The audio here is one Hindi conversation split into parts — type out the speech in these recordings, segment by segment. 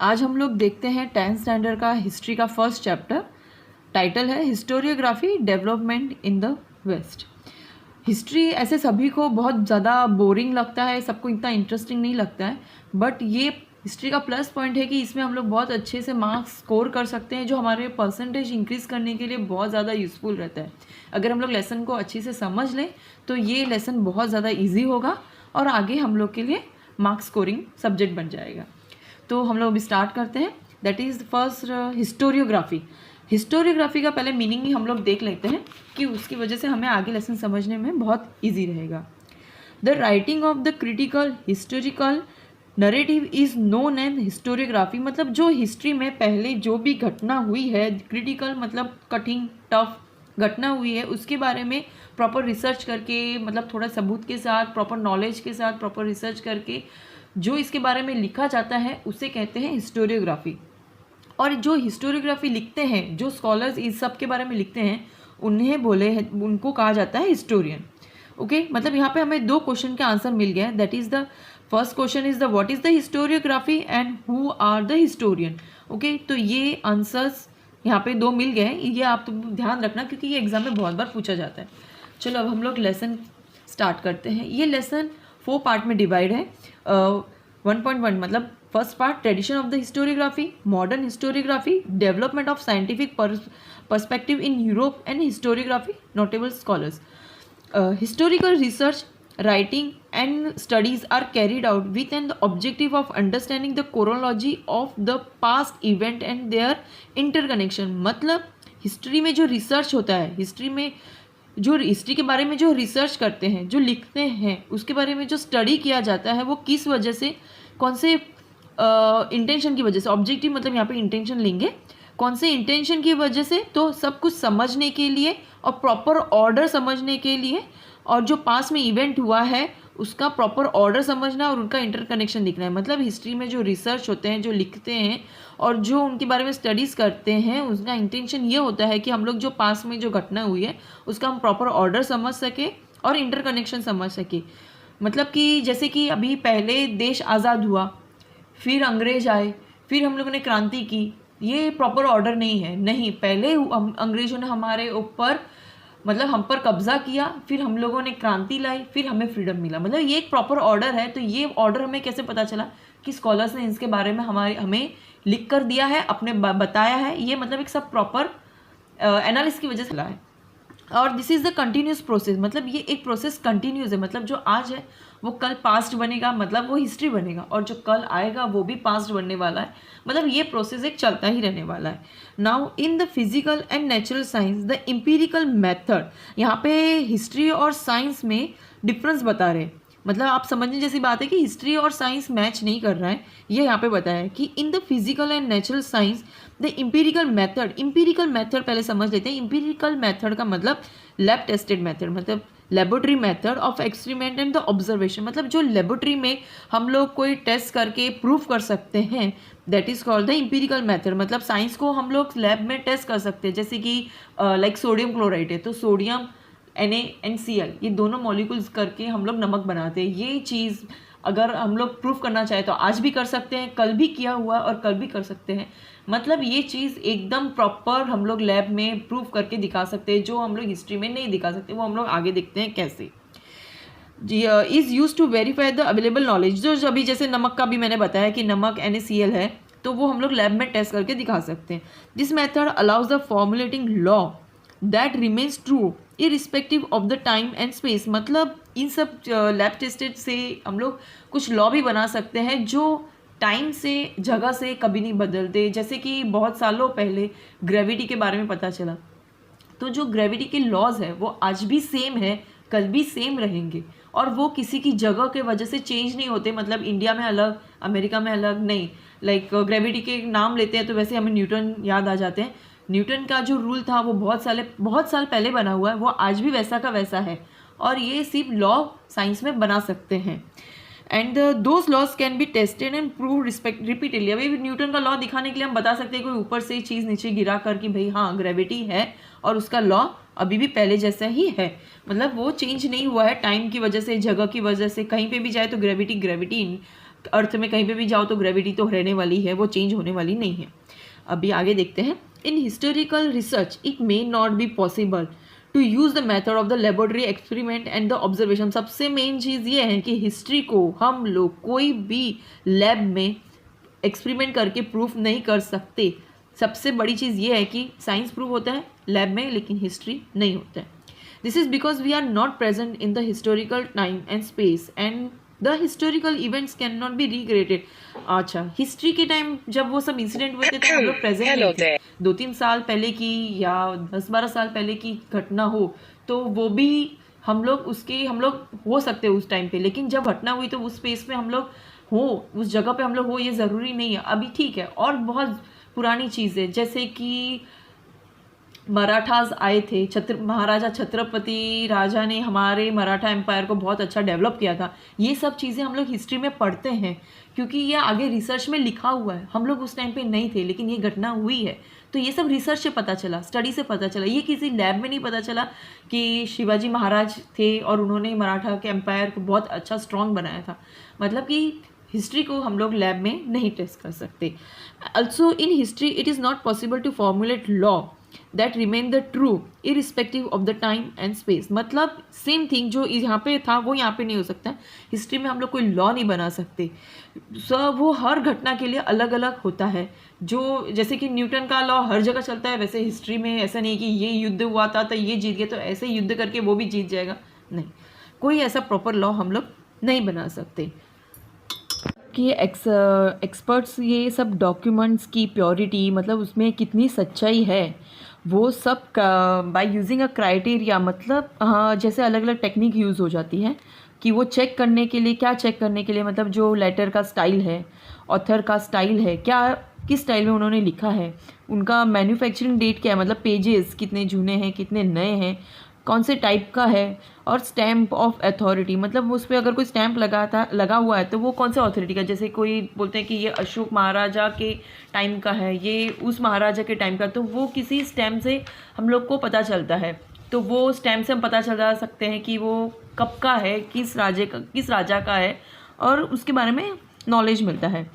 आज हम लोग देखते हैं 10th स्टैंडर्ड का हिस्ट्री का फर्स्ट चैप्टर। टाइटल है historiography development in the west. History ऐसे सभी को बहुत ज़्यादा बोरिंग लगता है, सबको इतना इंटरेस्टिंग नहीं लगता है, बट ये हिस्ट्री का प्लस पॉइंट है कि इसमें हम लोग बहुत अच्छे से मार्क्स स्कोर कर सकते हैं, जो हमारे परसेंटेज इंक्रीज़ करने के लिए बहुत ज़्यादा यूज़फुल रहता है। अगर हम लोग लेसन को अच्छे से समझ लें तो ये लेसन बहुत ज़्यादा ईजी होगा और आगे हम लोग के लिए मार्क्स स्कोरिंग सब्जेक्ट बन जाएगा। तो हम लोग अभी स्टार्ट करते हैं। That is first historiography. Historiography का पहले मीनिंग ही हम लोग देख लेते हैं कि उसकी वजह से हमें आगे लेसन समझने में बहुत ईजी रहेगा। The writing of the critical historical narrative is known as historiography. मतलब जो हिस्ट्री में पहले जो भी घटना हुई है, क्रिटिकल मतलब कठिन टफ घटना हुई है, उसके बारे में प्रॉपर रिसर्च करके, मतलब थोड़ा सबूत के साथ, प्रॉपर नॉलेज के साथ, प्रॉपर रिसर्च करके जो इसके बारे में लिखा जाता है उसे कहते हैं हिस्टोरियोग्राफी। और जो हिस्टोरियोग्राफी लिखते हैं, जो स्कॉलर्स इस सब के बारे में लिखते हैं, उनको कहा जाता है हिस्टोरियन। ओके, मतलब यहाँ पे हमें दो क्वेश्चन के आंसर मिल गया। That is the first question is the what is the historiography and who are the historian. Okay, तो ये आंसर्स यहाँ पे दो मिल गए। ये आप तो ध्यान रखना क्योंकि ये एग्जाम में बहुत बार पूछा जाता है। चलो अब हम लोग लेसन स्टार्ट करते हैं। ये लेसन 4 पार्ट में डिवाइड है। 1.1 मतलब first part tradition of the historiography, modern historiography, development of scientific perspective in Europe and historiography, notable scholars. Historical research, writing and studies are carried out with an objective of understanding the chronology of the past event and their interconnection। मतलब हिस्ट्री में जो रिसर्च होता है, हिस्ट्री के बारे में जो रिसर्च करते हैं, जो लिखते हैं, उसके बारे में जो स्टडी किया जाता है, वो किस वजह से, कौन से इंटेंशन की वजह से, ऑब्जेक्टिव मतलब यहाँ पे इंटेंशन लेंगे, कौन से इंटेंशन की वजह से, तो सब कुछ समझने के लिए और प्रॉपर ऑर्डर समझने के लिए, और जो पास में इवेंट हुआ है उसका प्रॉपर ऑर्डर समझना और उनका इंटरकनेक्शन दिखना है। मतलब हिस्ट्री में जो रिसर्च होते हैं, जो लिखते हैं और जो उनके बारे में स्टडीज़ करते हैं, उसका इंटेंशन ये होता है कि हम लोग जो पास में जो घटना हुई है उसका हम प्रॉपर ऑर्डर समझ सके और इंटरकनेक्शन समझ सके। मतलब कि जैसे कि अभी पहले देश आज़ाद हुआ, फिर अंग्रेज आए, फिर हम लोगों ने क्रांति की, ये प्रॉपर ऑर्डर नहीं है। नहीं, पहले अंग्रेज़ों ने हमारे ऊपर, मतलब हम पर कब्जा किया, फिर हम लोगों ने क्रांति लाई, फिर हमें फ्रीडम मिला। मतलब ये एक प्रॉपर ऑर्डर है। तो ये ऑर्डर हमें कैसे पता चला कि स्कॉलर्स ने इसके बारे में हमें लिख कर दिया है, अपने बताया है। ये मतलब एक सब प्रॉपर एनालिसिस की वजह से चला है। और this is the continuous process. मतलब ये एक प्रोसेस कंटिन्यूस है। मतलब जो आज है वो कल पास्ट बनेगा, मतलब वो हिस्ट्री बनेगा, और जो कल आएगा वो भी पास्ट बनने वाला है। मतलब ये प्रोसेस एक चलता ही रहने वाला है। Now in the physical and natural science the empirical method. यहाँ पे हिस्ट्री और साइंस में डिफरेंस बता रहे हैं। मतलब आप समझने जैसी बात है कि हिस्ट्री और साइंस मैच नहीं कर रहा है। ये यहाँ पे बताया है कि in the physical and natural science the empirical method. Empirical method पहले समझ लेते हैं। एम्पिरिकल मेथड का मतलब लैब टेस्टेड मेथड, मतलब laboratory method of experiment and the observation. मतलब जो लेबोरेटरी में हम लोग कोई टेस्ट करके प्रूफ कर सकते हैं, that is called the empirical method. मतलब साइंस को हम लोग लैब में टेस्ट कर सकते हैं। जैसे कि लाइक सोडियम क्लोराइड है, तो सोडियम NaNCl, ये दोनों मॉलिक्यूल्स करके हम लोग नमक बनाते हैं। ये चीज़ अगर हम लोग प्रूफ करना चाहें तो आज भी कर सकते हैं, कल भी किया हुआ और कल भी कर सकते हैं। मतलब ये चीज़ एकदम प्रॉपर हम लोग लैब में प्रूफ करके दिखा सकते हैं, जो हम लोग हिस्ट्री में नहीं दिखा सकते। वो हम लोग आगे देखते हैं कैसे। Is use to verify the available knowledge. जो अभी जैसे नमक का भी मैंने बताया कि नमक NaCl है, तो वो हम लोग लैब में टेस्ट करके दिखा सकते हैं। This method allows the formulating law that remains true irrespective of the time and space. मतलब इन सब लैब टेस्टेड से हम लोग कुछ लॉ भी बना सकते हैं जो टाइम से, जगह से कभी नहीं बदलते। जैसे कि बहुत सालों पहले ग्रेविटी के बारे में पता चला, तो जो ग्रेविटी के लॉज है वो आज भी सेम है, कल भी सेम रहेंगे, और वो किसी की जगह के वजह से चेंज नहीं होते। मतलब इंडिया में अलग, अमेरिका में अलग नहीं। लाइक ग्रेविटी के नाम लेते हैं तो वैसे हमें न्यूटन याद आ जाते हैं। न्यूटन का जो रूल था वो बहुत साल पहले बना हुआ है, वो आज भी वैसा का वैसा है, और ये सिर्फ लॉ साइंस में बना सकते हैं। And those laws can be tested and prove repeatedly. अभी न्यूटन का लॉ दिखाने के लिए हम बता सकते हैं कोई ऊपर से चीज़ नीचे गिरा कर कि भाई हाँ ग्रेविटी है, और उसका लॉ अभी भी पहले जैसा ही है। मतलब वो चेंज नहीं हुआ है टाइम की वजह से, जगह की वजह से। कहीं पे भी जाए तो ग्रेविटी अर्थ में कहीं पे भी जाओ तो ग्रेविटी तो रहने वाली है, वो चेंज होने वाली नहीं है। अभी आगे देखते हैं। In historical research it may not be possible to use the method of the laboratory experiment and the observation. सबसे मेन चीज़ ये है कि हिस्ट्री को हम लोग कोई भी लैब में एक्सपेरिमेंट करके प्रूफ नहीं कर सकते। सबसे बड़ी चीज़ ये है कि साइंस प्रूफ होता है लैब में, लेकिन हिस्ट्री नहीं होता है। This is because we are not present in the historical time and space and the historical events can not be recreated. अच्छा, हिस्ट्री के टाइम जब वो सब इंसिडेंट हुए थे तो हम लोग प्रेजेंट नहीं थे। 2-3 साल पहले की या 10-12 साल पहले की घटना हो तो वो भी हम लोग हो सकते हैं उस टाइम पे, लेकिन जब घटना हुई तो उस स्पेस में हम लोग हो, उस जगह पे हम लोग हो, ये ज़रूरी नहीं है। अभी ठीक है, और बहुत पुरानी चीज़ है, जैसे कि मराठास आए थे, महाराजा छत्रपति राजा ने हमारे मराठा एम्पायर को बहुत अच्छा डेवलप किया था। ये सब चीज़ें हम लोग हिस्ट्री में पढ़ते हैं क्योंकि ये आगे रिसर्च में लिखा हुआ है। हम लोग उस टाइम पे नहीं थे, लेकिन ये घटना हुई है, तो ये सब रिसर्च से पता चला, स्टडी से पता चला। ये किसी लैब में नहीं पता चला कि शिवाजी महाराज थे और उन्होंने मराठा के एम्पायर को बहुत अच्छा स्ट्रॉन्ग बनाया था। मतलब कि हिस्ट्री को हम लोग लैब में नहीं टेस्ट कर सकते। Also in history it is not possible to formulate law that remain the true irrespective of the time and space. मतलब सेम थिंग जो यहाँ पे था वो यहाँ पे नहीं हो सकता। हिस्ट्री में हम लोग कोई लॉ नहीं बना सकते। वो हर घटना के लिए अलग अलग होता है। जो जैसे कि न्यूटन का लॉ हर जगह चलता है, वैसे हिस्ट्री में ऐसा नहीं है कि ये युद्ध हुआ था तो ये जीत गया तो ऐसे युद्ध करके वो भी जीत जाएगा। नहीं, कोई ऐसा प्रॉपर लॉ हम लोग नहीं बना सकते। कि एक्सपर्ट्स ये सब डॉक्यूमेंट्स की प्योरिटी, मतलब उसमें कितनी सच्चाई है, वो सब बाय यूजिंग अ क्राइटेरिया, मतलब जैसे अलग अलग टेक्निक यूज़ हो जाती है कि वो चेक करने के लिए, क्या चेक करने के लिए, मतलब जो लेटर का स्टाइल है, ऑथर का स्टाइल है, क्या किस स्टाइल में उन्होंने लिखा है, उनका मैन्युफैक्चरिंग डेट क्या है, मतलब पेजेस कितने जूने हैं कितने नए हैं, कौन से टाइप का है, और स्टैम्प ऑफ अथॉरिटी, मतलब उस पर अगर कोई स्टैम्प लगा हुआ है तो वो कौन से अथॉरिटी का, जैसे कोई बोलते हैं कि ये अशोक महाराजा के टाइम का है, ये उस महाराजा के टाइम का, तो वो किसी स्टैम्प से हम लोग को पता चलता है। तो वो स्टैम्प से हम पता चला सकते हैं कि वो कब का है, किस राजा का है, और उसके बारे में नॉलेज मिलता है।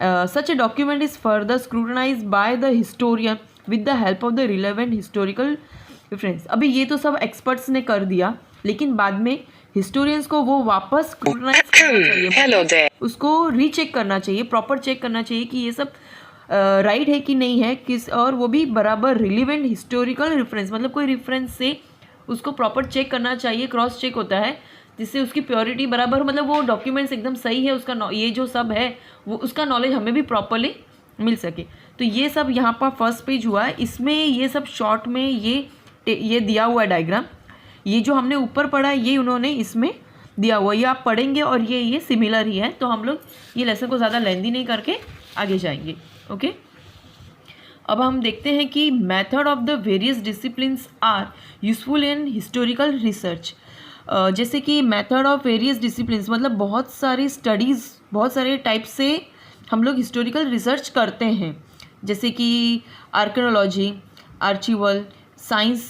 Such a document is further scrutinise by the historian with the help of the relevant historical reference. अभी ये तो सब एक्सपर्ट्स ने कर दिया, लेकिन बाद में हिस्टोरियंस को वो वापस स्क्रूटनाइज करना चाहिए, उसको रीचेक करना चाहिए, प्रॉपर चेक करना चाहिए कि ये सब राइट है कि नहीं है, और वो भी बराबर रिलेवेंट हिस्टोरिकल रेफरेंस, मतलब कोई रेफरेंस से उसको प्रॉपर चेक करना चाहिए, क्रॉस चेक होता है जिससे उसकी प्योरिटी बराबर, मतलब वो डॉक्यूमेंट्स एकदम सही है, उसका ये जो सब है वो उसका नॉलेज हमें भी प्रॉपरली मिल सके। तो ये सब यहाँ पर फर्स्ट पेज हुआ है, इसमें ये सब शॉर्ट में ये दिया हुआ है डायग्राम। ये जो हमने ऊपर पढ़ा है ये उन्होंने इसमें दिया हुआ है, ये आप पढ़ेंगे और ये सिमिलर ही है। तो हम लोग ये लेसन को ज़्यादा लेंदी नहीं करके आगे जाएंगे। ओके, अब हम देखते हैं कि method of the various disciplines are useful in historical research. जैसे कि मेथड ऑफ वेरियस डिसिप्लिन्स मतलब बहुत सारी स्टडीज़, बहुत सारे टाइप से हम लोग हिस्टोरिकल रिसर्च करते हैं, जैसे कि archaeology, archival science,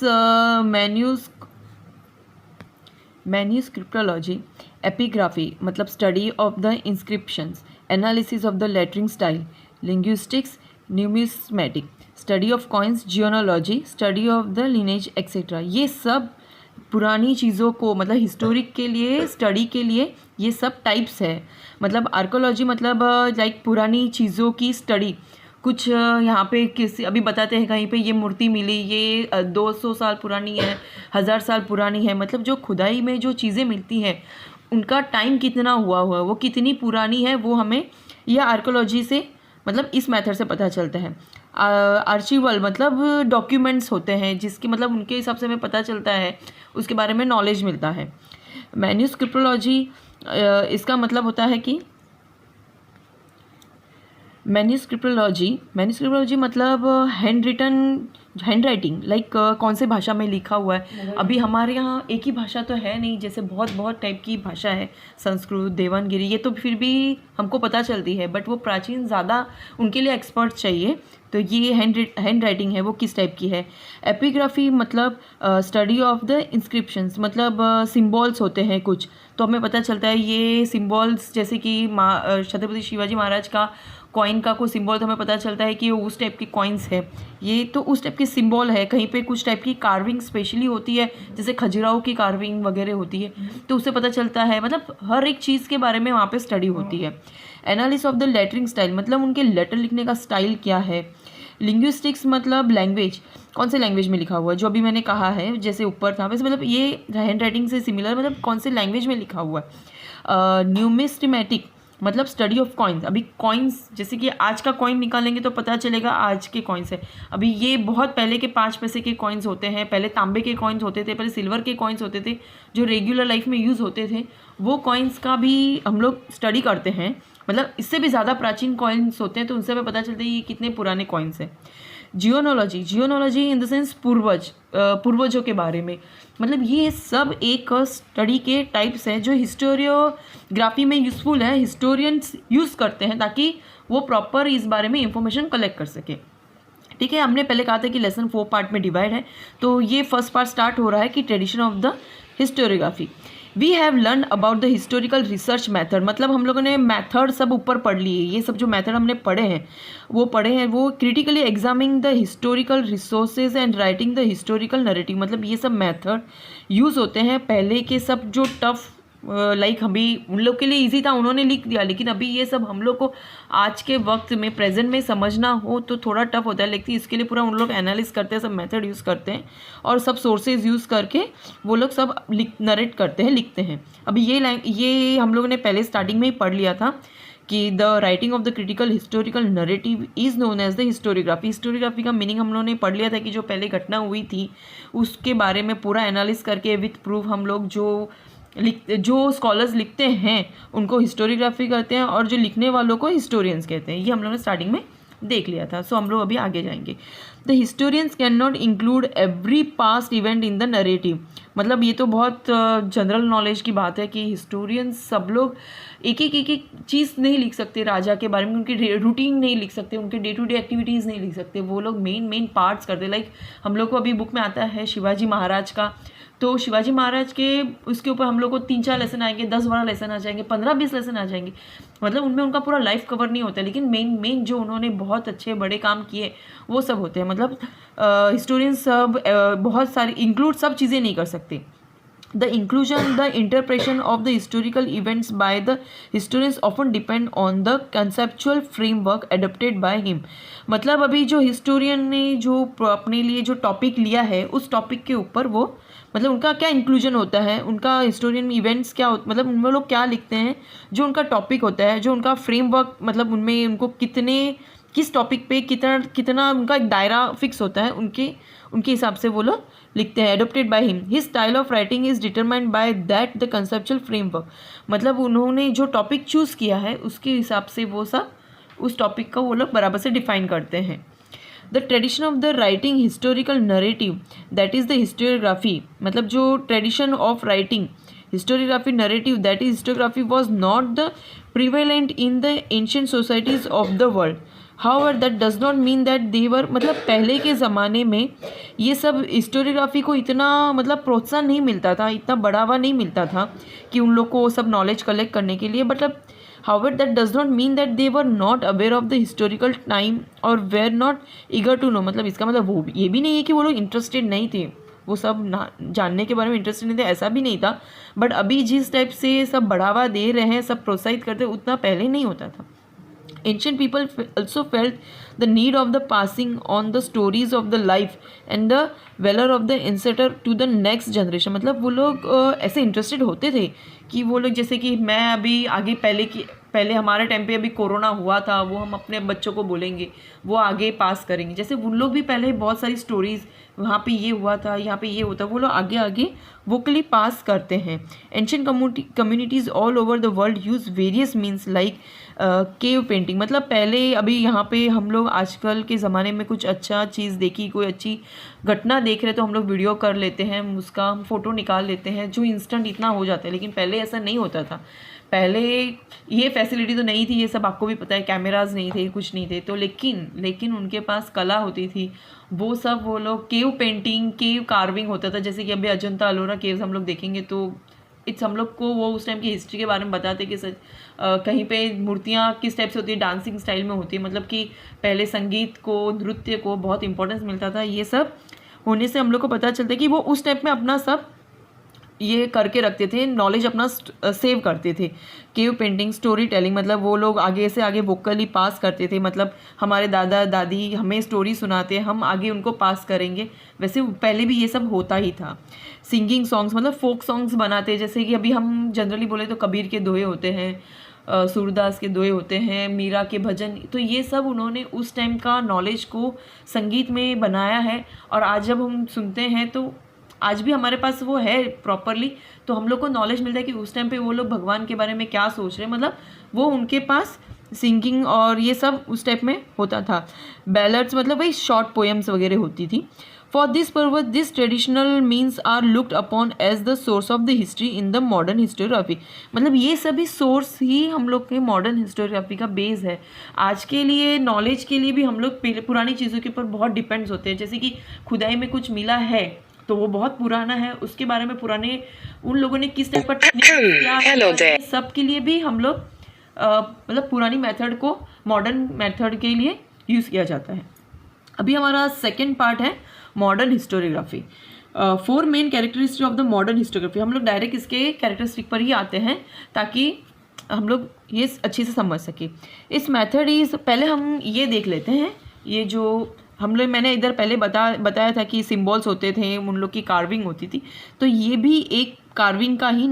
manuscriptology, epigraphy मतलब study of the inscriptions, analysis of the lettering style, linguistics, numismatic, study of coins, genealogy, study of the lineage etcetera. ये सब पुरानी चीज़ों को मतलब हिस्टोरिक के लिए स्टडी के लिए ये सब टाइप्स है। मतलब आर्कोलॉजी मतलब लाइक पुरानी चीज़ों की स्टडी, कुछ यहाँ पे किसी अभी बताते हैं कहीं पे ये मूर्ति मिली, ये 200 साल पुरानी है, 1000 साल पुरानी है, मतलब जो खुदाई में जो चीज़ें मिलती हैं उनका टाइम कितना हुआ वो कितनी पुरानी है, वो हमें यह आर्कोलॉजी से मतलब इस मेथड से पता चलता है। आर्चिवल मतलब डॉक्यूमेंट्स होते हैं जिसकी मतलब उनके हिसाब से हमें पता चलता है, उसके बारे में नॉलेज मिलता है। मैन्यूस्क्रिप्टोलॉजी इसका मतलब होता है कि मैन्युस्क्रिप्टोलॉजी मतलब हैंड राइटिंग, लाइक कौन से भाषा में लिखा हुआ है। अभी हमारे यहाँ एक ही भाषा तो है नहीं, जैसे बहुत बहुत टाइप की भाषा है, संस्कृत, देवनागरी, ये तो फिर भी हमको पता चलती है, बट वो प्राचीन ज़्यादा उनके लिए एक्सपर्ट चाहिए। तो ये हैंड राइटिंग है वो किस टाइप की है। एपिग्राफी मतलब स्टडी ऑफ द इंस्क्रिप्शंस, मतलब सिम्बॉल्स होते हैं कुछ, तो हमें पता चलता है ये सिम्बॉल्स, जैसे कि छत्रपति शिवाजी महाराज का कॉइन का कोई सिंबल, तो हमें पता चलता है कि वो उस टाइप की कॉइन्स है, ये तो उस टाइप की सिंबल है। कहीं पे कुछ टाइप की कार्विंग स्पेशली होती है, जैसे खजुराहो की कार्विंग वगैरह होती है, तो उससे पता चलता है, मतलब हर एक चीज़ के बारे में वहाँ पे स्टडी होती है। Analysis of the lettering style, मतलब उनके लेटर लिखने का स्टाइल क्या है। लिंग्विस्टिक्स मतलब लैंग्वेज, कौन से लैंग्वेज में लिखा हुआ है, जो अभी मैंने कहा है जैसे ऊपर था वैसे, मतलब ये हैंड राइटिंग से सिमिलर, मतलब कौन से लैंग्वेज में लिखा हुआ है। न्यूमिस्टिमेटिक मतलब स्टडी ऑफ कॉइन्स, अभी कॉइन्स जैसे कि आज का कॉइन निकालेंगे तो पता चलेगा आज के कॉइन्स है। अभी ये बहुत पहले के 5 पैसे के कॉइन्स होते हैं, पहले तांबे के कॉइन्स होते थे, पहले सिल्वर के कॉइन्स होते थे, जो रेगुलर लाइफ में यूज़ होते थे, वो कॉइन्स का भी हम लोग स्टडी करते हैं। मतलब इससे भी ज़्यादा प्राचीन कॉइन्स होते हैं, तो उनसे हमें पता चलता है ये कितने पुराने कॉइन्स हैं। जियोनोलॉजी इन द सेंस पूर्वजों के बारे में, मतलब ये सब एक स्टडी के टाइप्स हैं जो हिस्टोरियोग्राफी में यूज़फुल है, हिस्टोरियंस यूज़ करते हैं ताकि वो प्रॉपर इस बारे में इंफॉर्मेशन कलेक्ट कर सके। ठीक है, हमने पहले कहा था कि लेसन 4 पार्ट में डिवाइड है, तो ये फर्स्ट पार्ट स्टार्ट हो रहा है कि tradition of the historiography. We have learn about the historical research method, मतलब हम लोगों ने मैथड सब ऊपर पढ़ लिए, ये सब जो मैथड हमने पढ़े हैं वो critically examining the historical resources and writing the historical narrative, मतलब ये सब मैथड यूज़ होते हैं। पहले के सब जो टफ लाइक अभी उन लोग के लिए इजी था, उन्होंने लिख दिया, लेकिन अभी ये सब हम लोग को आज के वक्त में प्रेजेंट में समझना हो तो थोड़ा टफ होता है, लेकिन इसके लिए पूरा उन लोग एनालिस करते हैं, सब मेथड यूज़ करते हैं और सब सोर्सेज यूज़ करके वो लोग सब नरेट करते हैं, लिखते हैं। अभी ये हम लोगों ने पहले स्टार्टिंग में ही पढ़ लिया था कि the writing of the critical historical narrative is known as the historiography. Historiography का मीनिंग हम लोगों ने पढ़ लिया था कि जो पहले घटना हुई थी उसके बारे में पूरा एनालिस करके विथ प्रूफ हम लोग जो स्कॉलर्स लिखते हैं उनको हिस्टोरियोग्राफी करते हैं, और जो लिखने वालों को हिस्टोरियंस कहते हैं। ये हम लोगों ने स्टार्टिंग में देख लिया था, सो हम लोग अभी आगे जाएंगे। The historians can not include every past event in the narrative, मतलब ये तो बहुत जनरल नॉलेज की बात है कि हिस्टोरियंस सब लोग एक एक चीज़ नहीं लिख सकते राजा के बारे में, उनकी रूटीन नहीं लिख सकते, उनके डे टू डे एक्टिविटीज़ नहीं लिख सकते, वो लोग मेन पार्ट्स करते। लाइक हम लोग को अभी बुक में आता है शिवाजी महाराज का, तो शिवाजी महाराज के उसके ऊपर हम लोग को 3-4 लेसन आएंगे, 10-12 लेसन आ जाएंगे, 15-20 लेसन आ जाएंगे, मतलब उनमें उनका पूरा लाइफ कवर नहीं होता, लेकिन मेन जो उन्होंने बहुत अच्छे बड़े काम किए वो सब होते हैं। मतलब हिस्टोरियंस सब बहुत सारी इंक्लूड सब चीज़ें नहीं कर सकते। The inclusion the interpretation of the historical events by the historians often depend on the conceptual framework adapted by him, मतलब अभी जो हिस्टोरियन ने जो अपने लिए जो टॉपिक लिया है उस टॉपिक के ऊपर वो मतलब उनका क्या इंक्लूजन होता है, उनका हिस्टोरियन इवेंट्स क्या मतलब उनमें लोग क्या लिखते हैं, जो उनका टॉपिक होता है, जो उनका फ्रेमवर्क, मतलब उनमें उनको किस टॉपिक पे कितना उनका एक दायरा फिक्स होता है, उनके हिसाब से वो लोग लिखते हैं। Adopted by him, his style of writing is determined by that the conceptual framework, मतलब उन्होंने जो टॉपिक चूज़ किया है उसके हिसाब से वो सब उस टॉपिक को वो लोग बराबर से डिफाइन करते हैं। The tradition of the writing historical narrative that is the historiography, मतलब जो tradition of writing historiography narrative that is historiography was not the prevalent in the ancient societies of the world, however that does not mean that they were, मतलब पहले के ज़माने में ये सब हिस्टोरियोग्राफी को इतना मतलब प्रोत्साहन नहीं मिलता था, इतना बढ़ावा नहीं मिलता था कि उन लोग को सब नॉलेज कलेक्ट करने के लिए, मतलब however that does not mean that they were not aware of the historical time or were not eager to know, मतलब इसका मतलब वो ये भी नहीं है कि वो लोग इंटरेस्टेड नहीं थे, वो सब ना जानने के बारे में इंटरेस्टेड नहीं थे, ऐसा भी नहीं था। बट अभी जिस टाइप से सब बढ़ावा दे रहे हैं, सब प्रोत्साहित करते हैं, उतना पहले नहीं होता था। Ancient people also felt the need of the passing on the stories of the life and the valor of the ancestor to the next generation, मतलब वो लोग ऐसे इंटरेस्टेड होते थे कि वो लोग जैसे कि मैं अभी आगे पहले हमारे टाइम पे अभी कोरोना हुआ था, वो हम अपने बच्चों को बोलेंगे, वो आगे पास करेंगे। जैसे उन लोग भी पहले बहुत सारी स्टोरीज़, वहाँ पे ये हुआ था, यहाँ पे ये होता, वो लोग आगे आगे वोकली पास करते हैं। Ancient communities all over the world use various means like cave painting. मतलब पहले अभी यहाँ पे हम लोग आजकल के ज़माने में कुछ अच्छा चीज़ देखी, कोई अच्छी घटना देख रहे तो हम लोग वीडियो कर लेते हैं, उसका हम फ़ोटो निकाल लेते हैं, जो इंस्टेंट इतना हो जाता है। लेकिन पहले ऐसा नहीं होता था। पहले ये फैसिलिटी तो नहीं थी, ये सब आपको भी पता है, कैमराज नहीं थे, कुछ नहीं थे, तो लेकिन उनके पास कला होती थी। वो सब वो लोग केव पेंटिंग, केव कार्विंग होता था। जैसे कि अभी अजंता अलोरा केव्स हम लोग देखेंगे तो इट्स हम लोग को वो उस टाइम की हिस्ट्री के बारे में बताते कि कहीं पे मूर्तियाँ किस टाइप से होती है, डांसिंग स्टाइल में होती है। मतलब कि पहले संगीत को, नृत्य को बहुत इंपॉर्टेंस मिलता था। ये सब होने से हम लोग को पता चलता है कि वो उस टाइप में अपना सब ये करके रखते थे, नॉलेज अपना सेव करते थे। केव पेंटिंग, स्टोरी टेलिंग, मतलब वो लोग आगे से आगे वोकली पास करते थे। मतलब हमारे दादा दादी हमें स्टोरी सुनाते, हम आगे उनको पास करेंगे। वैसे पहले भी ये सब होता ही था। सिंगिंग सॉन्ग्स, मतलब फोक सॉन्ग्स बनाते, जैसे कि अभी हम जनरली बोले तो कबीर के दोहे होते हैं, सूरदास के दोहे होते हैं, मीरा के भजन। तो ये सब उन्होंने उस टाइम का नॉलेज को संगीत में बनाया है। और आज जब हम सुनते हैं तो आज भी हमारे पास वो है प्रॉपरली, तो हम लोग को नॉलेज मिलता है कि उस टाइम पे वो लोग भगवान के बारे में क्या सोच रहे हैं। मतलब वो उनके पास सिंगिंग और ये सब उस टाइप में होता था। बैलर्ड्स मतलब वही शॉर्ट पोएम्स वगैरह होती थी। For this purpose this traditional means are looked upon as the source of the history in the modern historiography. मतलब ये सभी सोर्स ही हम लोग के मॉडर्न हिस्टोग्राफी का बेस है। आज के लिए नॉलेज के लिए भी हम लोग पुरानी चीज़ों के ऊपर बहुत डिपेंड्स होते हैं। जैसे कि खुदाई में कुछ मिला है तो वो बहुत पुराना है, उसके बारे में पुराने उन लोगों ने किस टाइप का टेक्निक किया है, सब के लिए भी हम लोग मतलब पुरानी मेथड को मॉडर्न मेथड के लिए यूज़ किया जाता है। अभी हमारा सेकेंड पार्ट है modern historiography. 4 main characteristic of the modern historiography. हम लोग डायरेक्ट इसके कैरेक्टरिस्टिक पर ही आते हैं ताकि हम लोग ये अच्छे से समझ सके। इस मेथड इज, पहले हम ये देख लेते हैं, ये जो हम लोग मैंने इधर पहले बताया था कि सिम्बॉल्स होते थे, उन लोग की कार्विंग होती थी, तो ये भी एक कार्विंग का ही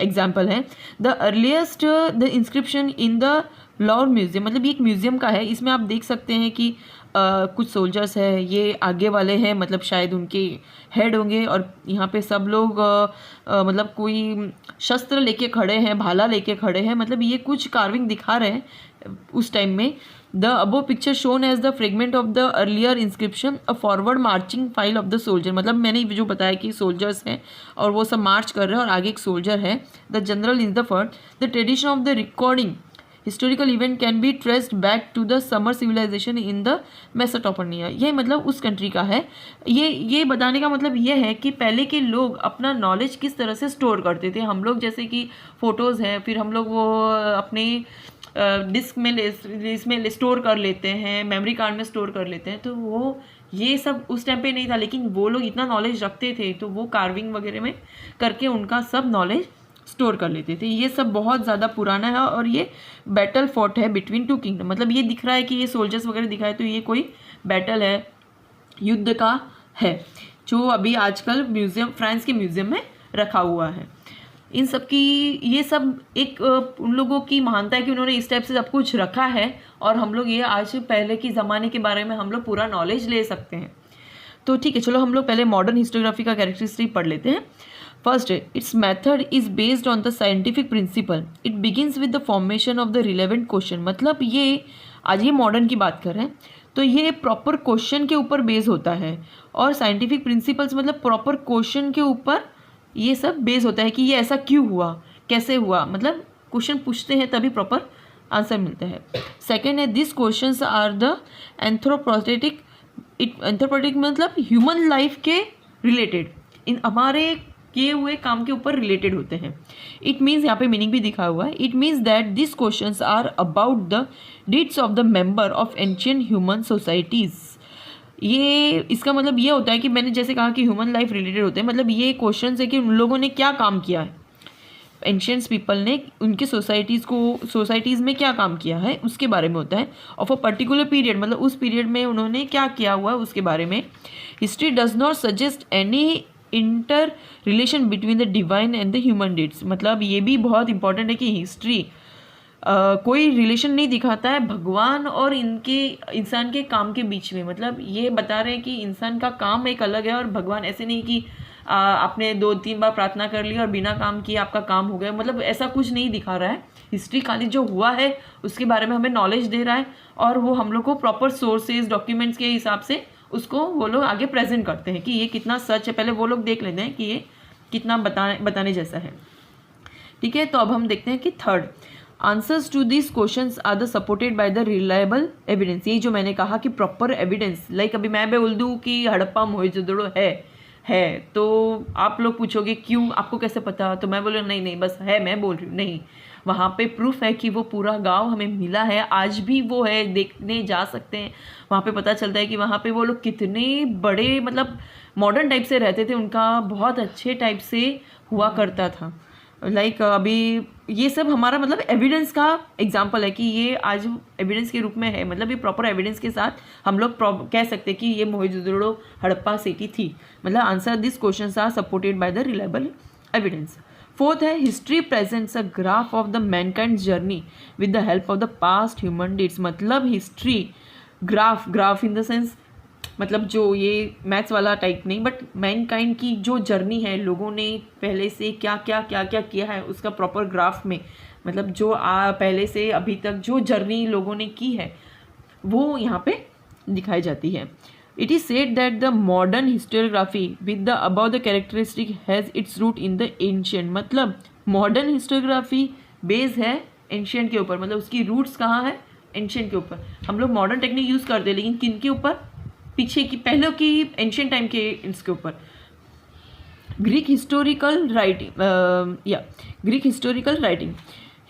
एग्जाम्पल है। The earliest the inscription in the Louvre museum, मतलब ये एक म्यूजियम का है। इसमें आप देख सकते हैं कि कुछ सोल्जर्स है, ये आगे वाले हैं, मतलब शायद उनके हेड होंगे, और यहाँ पे सब लोग मतलब कोई शस्त्र लेके खड़े हैं, भाला लेके खड़े हैं। मतलब ये कुछ कार्विंग दिखा रहे हैं उस टाइम में। The above picture shown as the fragment of the earlier inscription, a forward marching file of the soldier. मतलब मैंने जो बताया कि सोल्जर्स हैं और वो सब मार्च कर रहे हैं और आगे एक सोल्जर है। The general is the first. The tradition of the recording historical event can be traced back to the Sumer civilization in the Mesopotamia. ये मतलब उस कंट्री का है। ये बताने का मतलब ये है कि पहले के लोग अपना नॉलेज किस तरह से स्टोर करते थे। हम लोग जैसे कि फ़ोटोज़ हैं, फिर हम लोग वो अपने डिस्क में इसमें स्टोर कर लेते हैं, मेमोरी कार्ड में स्टोर कर लेते हैं। तो वो ये सब उस टाइम पे नहीं था, लेकिन वो लोग इतना नॉलेज रखते थे तो वो कार्विंग वगैरह में करके उनका सब नॉलेज स्टोर कर लेते थे। ये सब बहुत ज़्यादा पुराना है और ये बैटल फॉट है बिटवीन 2 किंगडम। मतलब ये दिख रहा है कि ये सोल्जर्स वगैरह दिखा है, तो ये कोई बैटल है, युद्ध का है, जो अभी आजकल म्यूज़ियम, फ्रांस के म्यूज़ियम में रखा हुआ है। इन सब की ये सब एक उन लोगों की महानता है कि उन्होंने इस टाइप से सब कुछ रखा है, और हम लोग ये आज पहले के ज़माने के बारे में हम लोग पूरा नॉलेज ले सकते हैं। तो ठीक है, चलो हम लोग पहले मॉडर्न हिस्टोग्राफी का कैरेक्टरिस्टिक पढ़ लेते हैं। First, it's method is based on the scientific principle. It begins with the formation of the relevant question. मतलब ये आज ये मॉडर्न की बात कर रहे हैं तो ये प्रॉपर क्वेश्चन के ऊपर बेस होता है, और साइंटिफिक प्रिंसिपल्स मतलब प्रॉपर क्वेश्चन के ऊपर ये सब बेस होता है कि ये ऐसा क्यों हुआ, कैसे हुआ। मतलब क्वेश्चन पूछते हैं तभी प्रॉपर आंसर मिलता है। सेकेंड है, दिस क्वेश्चंस आर द एंथ्रोपोथेटिक। एंथ्रोपोथेटिक मतलब ह्यूमन लाइफ के रिलेटेड, इन हमारे किए हुए काम के ऊपर रिलेटेड होते हैं। इट मीन्स, यहाँ पे मीनिंग भी दिखा हुआ है, it means that this questions are about the deeds of the member of ancient human societies. ये इसका मतलब ये होता है कि मैंने जैसे कहा कि ह्यूमन लाइफ रिलेटेड होते हैं, मतलब ये क्वेश्चन है कि उन लोगों ने क्या काम किया है, एंशिएंट्स पीपल ने उनके सोसाइटीज़ में क्या काम किया है उसके बारे में होता है। ऑफ अ पर्टिकुलर पीरियड, मतलब उस पीरियड में उन्होंने क्या किया हुआ है उसके बारे में। History does not suggest any inter relation between the divine and the human deeds. मतलब ये भी बहुत इंपॉर्टेंट है कि हिस्ट्री कोई रिलेशन नहीं दिखाता है भगवान और इनके इंसान के काम के बीच में। मतलब ये बता रहे हैं कि इंसान का काम एक अलग है और भगवान ऐसे नहीं कि आपने 2-3 बार प्रार्थना कर ली और बिना काम किए आपका काम हो गया, मतलब ऐसा कुछ नहीं दिखा रहा है। हिस्ट्री खाली जो हुआ है उसके बारे में हमें नॉलेज दे रहा है और वो हम लोग को प्रॉपर सोर्सेज डॉक्यूमेंट्स के हिसाब से उसको वो लोग आगे प्रेजेंट करते हैं कि ये कितना सच है। पहले वो लोग देख लेते हैं कि ये कितना बताने जैसा है। ठीक है, तो अब हम देखते हैं कि third, answers to this questions are the supported by the reliable evidence. ये जो मैंने कहा कि प्रॉपर एविडेंस, लाइक अभी मैं बोल दूँ कि हड़प्पा मोहनजोदड़ो है तो आप लोग पूछोगे क्यों, आपको कैसे पता, तो मैं बोलूँ नहीं बस है, मैं बोल रही हूँ नहीं, वहाँ पे प्रूफ है कि वो पूरा गांव हमें मिला है, आज भी वो है, देखने जा सकते हैं। वहाँ पे पता चलता है कि वहाँ पे वो लोग कितने बड़े मतलब मॉडर्न टाइप से रहते थे, उनका बहुत अच्छे टाइप से हुआ करता था। लाइक अभी ये सब हमारा मतलब एविडेंस का एग्जाम्पल है कि ये आज एविडेंस के रूप में है, मतलब ये प्रॉपर एविडेंस के साथ हम लोग कह सकते हैं कि ये मोहनजोदड़ो हड़प्पा सिटी थी। मतलब answer this questions are supported by the reliable evidence. Fourth है, history presents a graph of the mankind journey with the help of the past human deeds. मतलब history graph in the sense मतलब जो ये मैथ्स वाला टाइप नहीं, बट मैनकाइंड की जो जर्नी है, लोगों ने पहले से क्या किया है उसका प्रॉपर ग्राफ में, मतलब जो पहले से अभी तक जो जर्नी लोगों ने की है वो यहाँ पे दिखाई जाती है। It is said that the modern historiography with the about the characteristic has its root in the ancient. मतलब मॉडर्न हिस्टोरियोग्राफी बेस है एंशियंट के ऊपर, मतलब उसकी रूट्स कहाँ है, एंशियंट के ऊपर। हम लोग मॉडर्न टेक्निक यूज़ करते हैं लेकिन किन के ऊपर, पीछे की पहले की एंशियंट टाइम के इसके ऊपर। Greek historical writing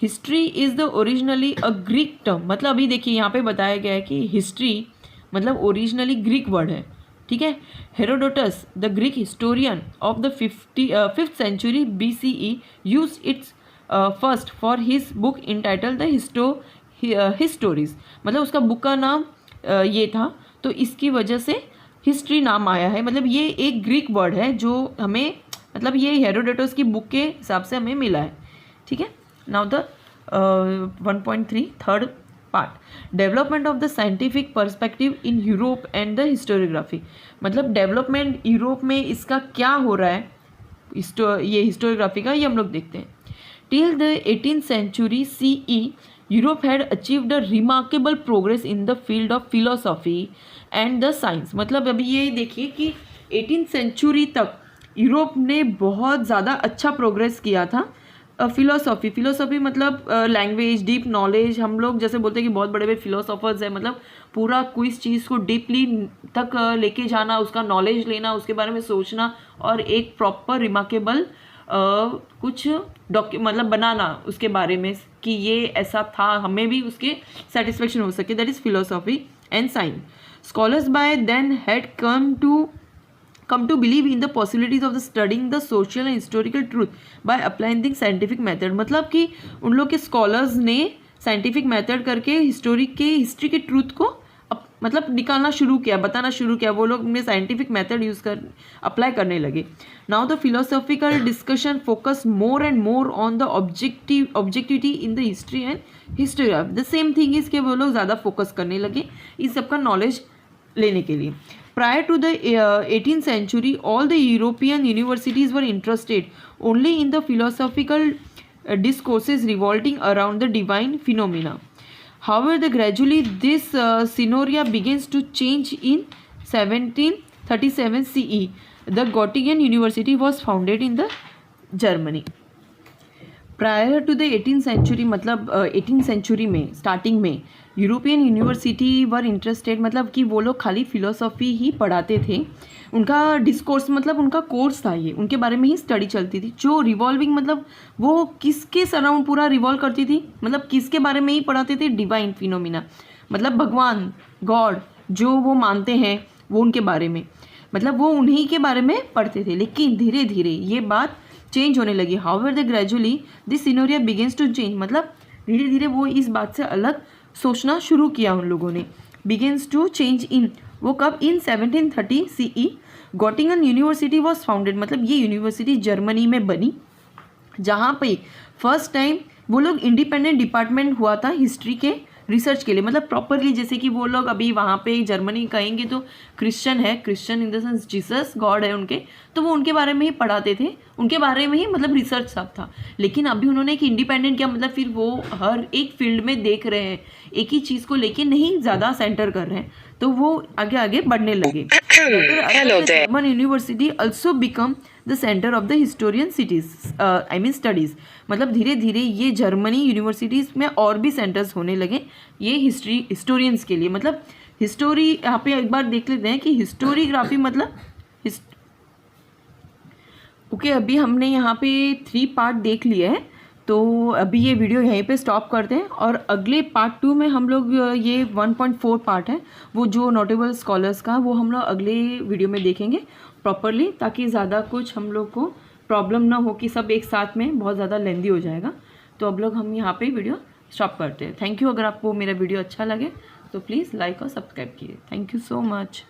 history is the originally a Greek term. मतलब अभी देखिए यहाँ पे बताया गया है कि हिस्ट्री मतलब ओरिजिनली ग्रीक वर्ड है। ठीक है, Herodotus the Greek historian of the 5th century BCE use its first for his book entitle the histories. मतलब उसका बुक का नाम ये था, तो इसकी वजह से हिस्ट्री नाम आया है। मतलब ये एक ग्रीक वर्ड है जो हमें मतलब ये हेरोडोटस की बुक के हिसाब से हमें मिला है। ठीक है, now the 1.3 third part, development of the scientific perspective in Europe and the historiography. मतलब डेवलपमेंट यूरोप में इसका क्या हो रहा है ये हिस्टोरियोग्राफी का, ये हम लोग देखते हैं। Till the 18th century CE Europe had achieved a remarkable progress in the field of philosophy and the science. मतलब अभी ये देखिए कि 18th century तक यूरोप ने बहुत ज़्यादा अच्छा प्रोग्रेस किया था। फिलोसॉफी मतलब लैंग्वेज, डीप नॉलेज, हम लोग जैसे बोलते हैं कि बहुत बड़े बड़े फिलोसॉफर्स हैं, मतलब पूरा कोई चीज़ को डीपली तक लेके जाना, उसका नॉलेज लेना, उसके बारे में सोचना और एक प्रॉपर रिमार्केबल कुछ मतलब बनाना उसके बारे में कि ये ऐसा था, हमें भी उसके सेटिस्फेक्शन हो सके, that is philosophy and science. Scholars by then had come to believe in the possibilities of the studying the social and historical truth by applying the scientific method। मतलब कि उन लोग के स्कॉलर्स ने साइंटिफिक मेथड करके हिस्ट्री के ट्रूथ को मतलब निकालना शुरू किया, बताना शुरू किया। वो लोग साइंटिफिक मेथड यूज़ कर अप्लाई करने लगे। Now the philosophical discussion focus more and more on the objectivity in the history and historiography. The same thing is के वो लोग ज़्यादा फोकस करने लगे इस सब का नॉलेज लेने के लिए। Prior to the 18th century, all the European universities were interested only in the philosophical discourses revolving around the divine phenomena. However, gradually this scenario begins to change in 1737 CE. The Göttingen University was founded in the Germany. Prior to the 18th century मतलब 18th century में स्टार्टिंग में यूरोपियन यूनिवर्सिटी वर इंटरेस्टेड, मतलब कि वो लोग खाली फिलोसॉफी ही पढ़ाते थे। उनका डिस्कोर्स मतलब उनका कोर्स था, ये उनके बारे में ही स्टडी चलती थी। जो रिवॉल्विंग मतलब वो किसके सराउंड पूरा रिवॉल्व करती थी, मतलब किसके बारे में ही पढ़ाते थे, डिवाइन फिनोमिना, मतलब भगवान गॉड जो वो मानते हैं वो उनके बारे में, मतलब वो उन्हीं के बारे में पढ़ते थे। लेकिन धीरे धीरे ये बात चेंज होने लगी। However the gradually this scenario begins to change, मतलब धीरे धीरे वो इस बात से अलग सोचना शुरू किया उन लोगों ने। बिगिंस टू चेंज इन, वो कब, इन 1730 CE गोटिंगन यूनिवर्सिटी वॉज फाउंडेड। मतलब ये यूनिवर्सिटी जर्मनी में बनी जहाँ पे फर्स्ट टाइम वो लोग इंडिपेंडेंट डिपार्टमेंट हुआ था हिस्ट्री के रिसर्च के लिए, मतलब प्रॉपरली, जैसे कि वो लोग अभी वहाँ पे जर्मनी कहेंगे तो क्रिश्चियन है, Christian in the sense Jesus God है उनके, तो वो उनके बारे में ही पढ़ाते थे, उनके बारे में ही मतलब रिसर्च सब था। लेकिन अभी उन्होंने एक इंडिपेंडेंट किया, मतलब फिर वो हर एक फील्ड में देख रहे हैं, एक ही चीज़ को लेके नहीं ज़्यादा सेंटर कर रहे हैं, तो वो आगे आगे बढ़ने लगे। German university also become the centre of the historian cities, I mean studies, मतलब धीरे धीरे ये जर्मनी यूनिवर्सिटीज़ में और भी सेंटर्स होने लगे ये हिस्टोरियंस के लिए। मतलब हिस्टोरी यहाँ पे एक बार देख लेते हैं कि हिस्टोरीग्राफी मतलब ओके अभी हमने यहाँ पे 3 पार्ट देख लिए हैं, तो अभी ये वीडियो यहीं पे स्टॉप करते हैं और अगले पार्ट 2 में हम लोग ये 1.4 पार्ट है वो जो नोटेबल स्कॉलर्स का, वो हम लोग अगले वीडियो में देखेंगे प्रॉपरली, ताकि ज़्यादा कुछ हम लोग को प्रॉब्लम ना हो कि सब एक साथ में बहुत ज़्यादा लेंदी हो जाएगा। तो अब लोग हम यहाँ पे वीडियो स्टॉप करते हैं। Thank you. अगर आपको मेरा वीडियो अच्छा लगे तो प्लीज़ लाइक और सब्सक्राइब कीजिए। Thank you so much.